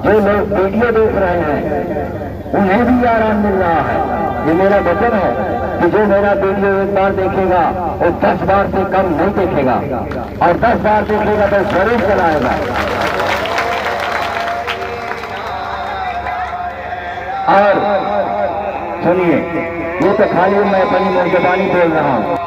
जो लोग वीडियो देख रहे हैं उन्हें भी आराम मिल रहा है। ये मेरा वचन है कि जो मेरा वीडियो एक बार देखेगा वो 10 बार से कम नहीं देखेगा, और 10 बार देखेगा तो जरूर चलाएगा। और सुनिए, ये तो खाली मैं अपनी मुर्जबानी बोल रहा हूँ।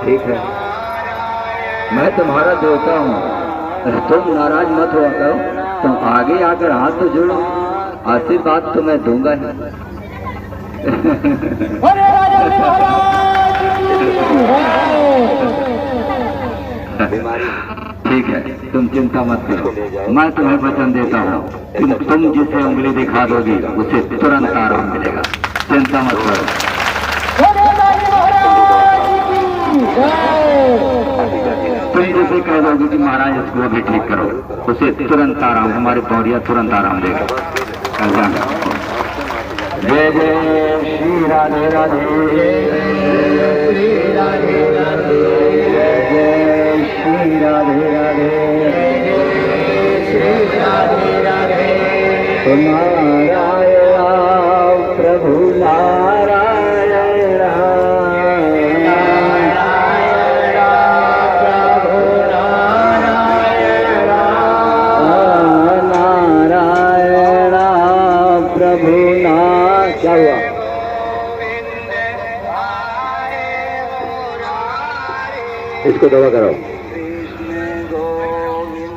ठीक है, मैं तुम्हारा देवता हूँ, तुम नाराज मत हुआ करो। तुम आगे आकर हाथ तो जोड़ो, आशीर्वाद तो मैं दूंगा ही। ठीक है, तुम चिंता मत करो, मैं तुम्हें वचन देता हूँ कि तुम जिसे उंगली दिखा दोगी उसे तुरंत आराम मिलेगा। चिंता मत करो। तुम जैसे कह दोगे कि महाराज इसको अभी ठीक करो, उसे तुरंत आराम, हमारे पौड़िया तुरंत आराम देगा। कल जाना। जय जय श्री राधे राधे, श्री राधे राधे, जय श्री राधे राधे, श्री राधे राधे। नारायण प्रभु नारायण, क्या हुआ? इसको दवा कराओ,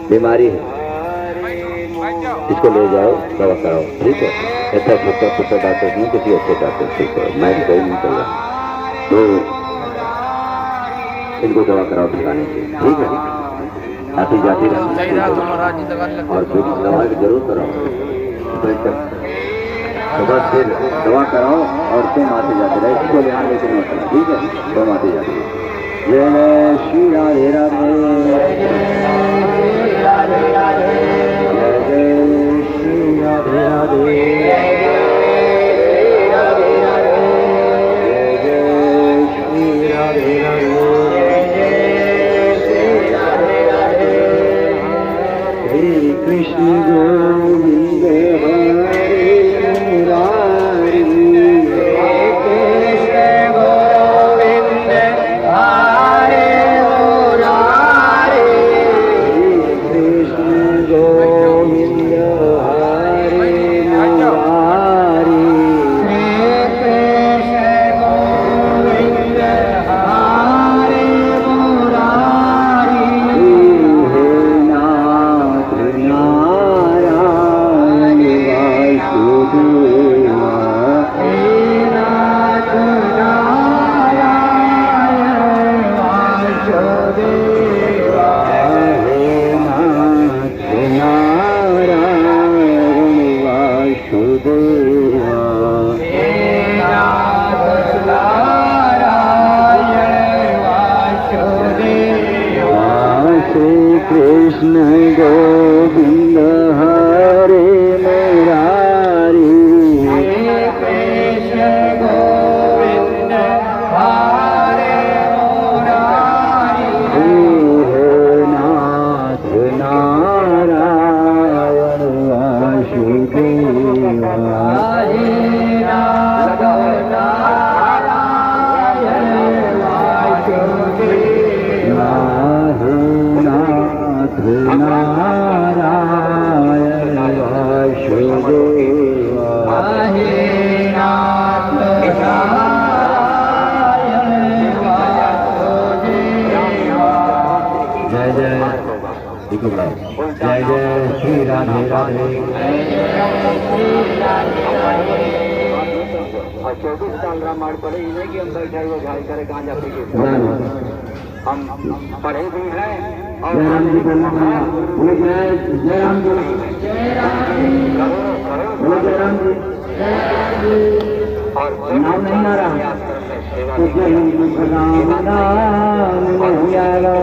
बीमारी है, इसको ले जाओ दवा कराओ। ठीक है, ऐसा छोटा छोटा डॉक्टर नहीं, किसी अच्छे डॉक्टर। ठीक है, मैं कहीं नहीं कर रहा, तो इनको दवा कराओ ठिकाने से। ठीक है, आती जाती रहना, और थोड़ी दवा की जरूर कराओ। तो बस फिर दवा कराओ और तुम आते जाते रहे, इसको ध्यान लेके मत करना। ठीक है, तुम आते जाते रहे। जय श्री राधे राधे, जय श्री राधे राधे, जय श्री राधे राधे, जय श्री राधे राधे, श्री कृष्ण गोविंद कृष्ण गोविंद हरे मुरारी, कृष्ण गोविंद हरे मुरारी। को बुलाओ। जय जय श्री राधे राधे। और 24 साल रामायण पढ़े इन्हें कि हम बैठे हुए घायल करे कहाँ जाते हम पढ़े भी हैं और जय राम जी बोलो, बोलो जय जय राम जी, बोलो जय राम जी। और नाम नहीं आ रहा तो जय राम नाम नहीं आया,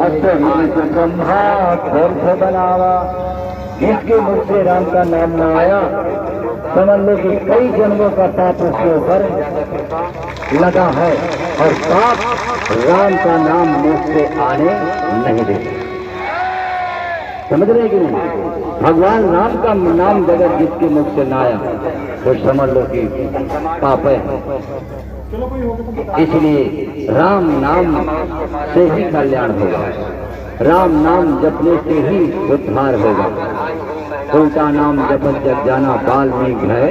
ब्रह्मा ग्रंथ बनावा। जिसके मुख से राम का नाम न आया, समझ लो कि कई जन्मों का पाप उसके ऊपर लगा है, और पाप राम का नाम मुख से आने नहीं देते। समझ रहे कि नहीं? भगवान राम का नाम अगर जिसके मुख से न आया तो समझ लो कि पाप है। इसलिए राम नाम से ही कल्याण होगा, राम नाम जपने से ही उद्धार होगा। उल्टा नाम जपन जग जाना वाल्मीकि है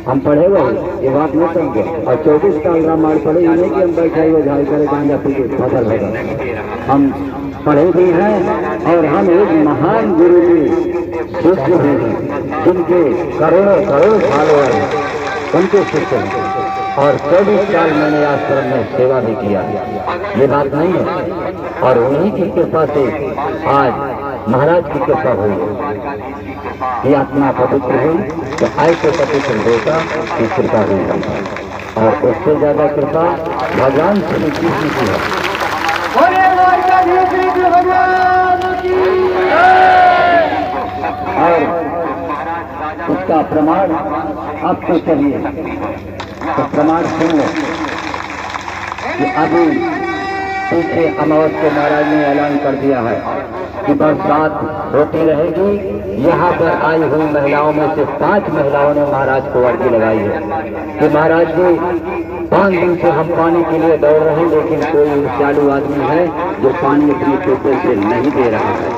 हम पढ़े हुए, ये बात नहीं समझो। और 24 साल रामायण पढ़े नहीं कि हम बैठे हुए झाड़ करे गांजा पी के फसल होगा। हम पढ़े भी हैं और हम एक महान गुरु के शिष्य हैं, जिनके करोड़ों करोड़ फॉलोअर हैं, उनके शिष्य हैं। और 24 साल मैंने आश्रम में सेवा भी किया, ये बात नहीं है। और उन्हीं की कृपा से आज महाराज की कृपा हुई, ये आत्मा पवित्र हुई, तो ऐसे पवित्र देवता की कृपा हुई। और उससे ज्यादा कृपा भगवान श्री कृष्ण की है। और उसका प्रमाण आपको चाहिए तो प्रमाण सुन लो कि अभी पीछे अमावस्या महाराज ने ऐलान कर दिया है कि बरसात होती रहेगी। यहाँ पर आई हुई महिलाओं में से 5 महिलाओं ने महाराज को अर्जी लगाई है कि महाराज जी 5 दिन से हम पानी के लिए दौड़ रहे हैं, लेकिन कोई चालू आदमी है जो पानी अपनी टोपे से नहीं दे रहा है।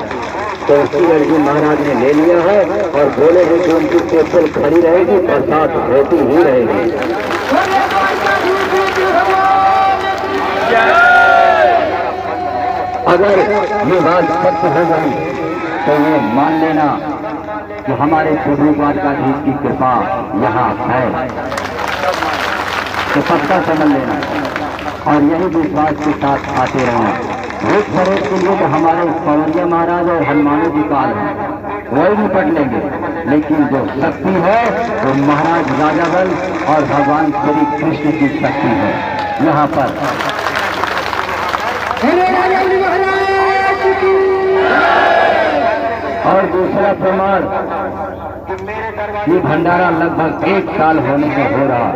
तो उसकी अर्जी महाराज ने ले लिया है और बोले हैं कि उनकी टोपे खड़ी रहेगी, बरसात होती ही रहेगी। अगर ये बात सत्य हो गई तो ये मान लेना कि हमारे प्रभु द्वारकाधीश की कृपा यहाँ है, तो पक्का समझ लेना। और यही विश्वास के साथ आते रहना। रोज परेड के लिए तो हमारे पवरिया महाराज और हनुमान जी काल है, वही निपट लेंगे। लेकिन जो शक्ति है वो महाराज राजा बल और भगवान श्री कृष्ण की शक्ति है यहाँ पर। और दूसरा प्रमाण, ये भंडारा लगभग 1 साल होने से हो रहा।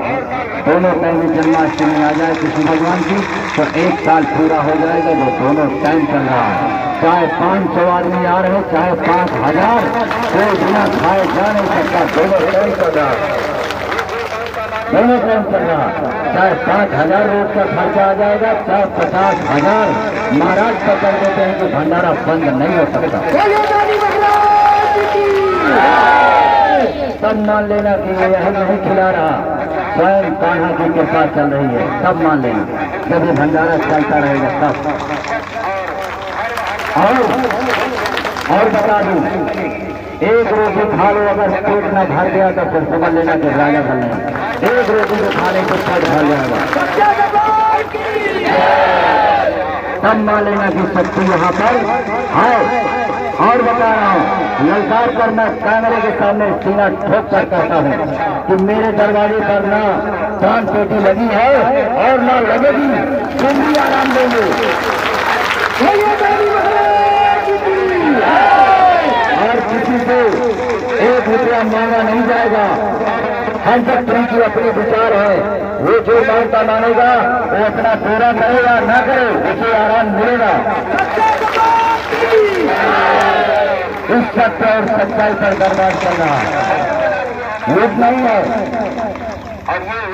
दोनों टाइम में जन्माष्टमी आ जाए कृष्ण भगवान की तो 1 साल पूरा हो जाएगा। वो दोनों टाइम चल रहा है, चाहे 500 आदमी आ रहे, चाहे 5000, कोई बिना खाए जा नहीं सकता। दोनों टाइम चल रहा, दोनों टाइम चल रहा। चाहे 5000 रोज का खर्चा आ जाएगा, चाहे 50,000 महाराज पकड़ देते हैं कि भंडारा बंद नहीं हो सकता। तब मान लेना कि ये यही नहीं खिला रहा, स्वयं कान्हा की कृपा चल रही है। तब मान लेना जब ये भंडारा चलता रहेगा तब। और बता दूं, एक रोटी खा लो, अगर पेट न भर गया तो फिर समझ लेना कि राजा बन नहीं। एक रोटी को खाने से पेट भर जाएगा, तब मान लेना कि शक्ति यहाँ पर है। और बता रहा हूँ, ललकार कर मैं कैमरे के सामने सीना ठोक कर कहता हूँ कि मेरे दरवाजे पर ना प्राण पेटी लगी है और ना लगेगी, तुम भी आराम देंगे। और किसी से 1 रुपया मांगा नहीं जाएगा। हम सब की अपनी विचार है, वो जो मांगता मानेगा वो अपना पूरा करेगा, ना करे उसे आराम मिलेगा। इस सत्य और सच्चाई पर दरबार चल रहा है, झूठ नहीं है,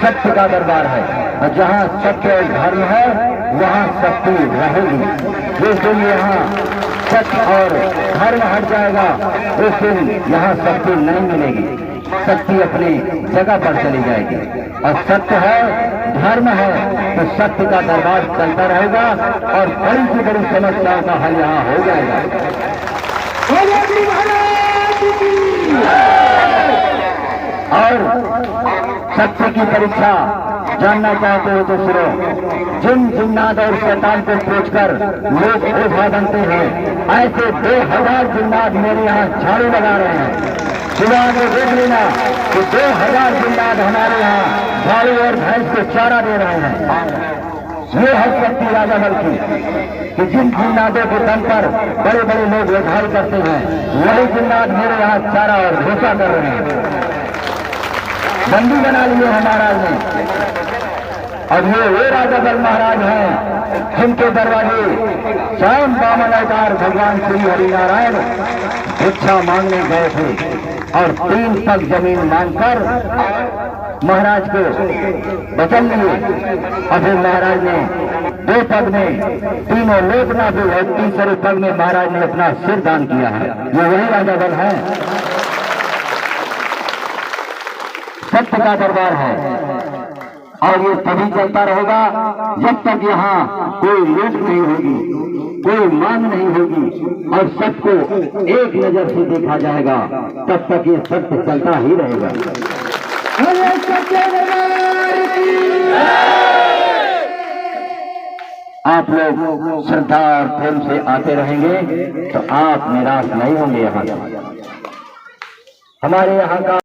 सत्य का दरबार है। और जहाँ सत्य और धर्म है वहाँ शक्ति रहेगी। जिस दिन यहाँ सत्य और धर्म हट जाएगा उस दिन यहाँ शक्ति नहीं मिलेगी। शक्ति अपनी जगह पर चली जाएगी। और सत्य है, धर्म है, तो सत्य का दरबार चलता रहेगा और बड़ी से बड़ी समस्याओं का हल यहाँ हो जाएगा। और सत्य की परीक्षा जानना चाहते हो तो सुनो। जिन जिन्नात और शैतान को पूछकर लोग ओझा बनते हैं, ऐसे 2000 जिन्नात मेरे यहाँ झाड़ू लगा रहे हैं। सुबह में देख लेना कि 2000 जिन्नात हमारे यहाँ झाड़ू और भैंस को चारा दे रहे हैं। ये है शक्ति राजा बल की कि जिन जिन्नातों के दम पर बड़े बड़े लोग ओझाई करते हैं, वही जिन्नात मेरे यहाँ चारा और भूसा कर रहे हैं। बंदी बना लिए हैं महाराज ने। और ये राजा बल महाराज हैं जिनके दरवाजे स्वयं वामन अवतार भगवान श्री हरिनारायण भिक्षा मांगने गए थे और 3 पग जमीन मांगकर महाराज को बचन लिए। और फिर महाराज ने 2 पग में तीनों लोकनाथ और 3 पग में महाराज ने अपना सिर दान किया है। ये वही राजा बल है। सत्य का दरबार है और ये तभी चलता रहेगा जब तक यहाँ कोई लूट नहीं होगी, कोई मांग नहीं होगी और सबको एक नजर से देखा जाएगा, तब तक ये सत्य चलता ही रहेगा। आप लोग श्रद्धा और प्रेम से आते रहेंगे तो आप निराश नहीं होंगे। यहाँ हमारे यहाँ का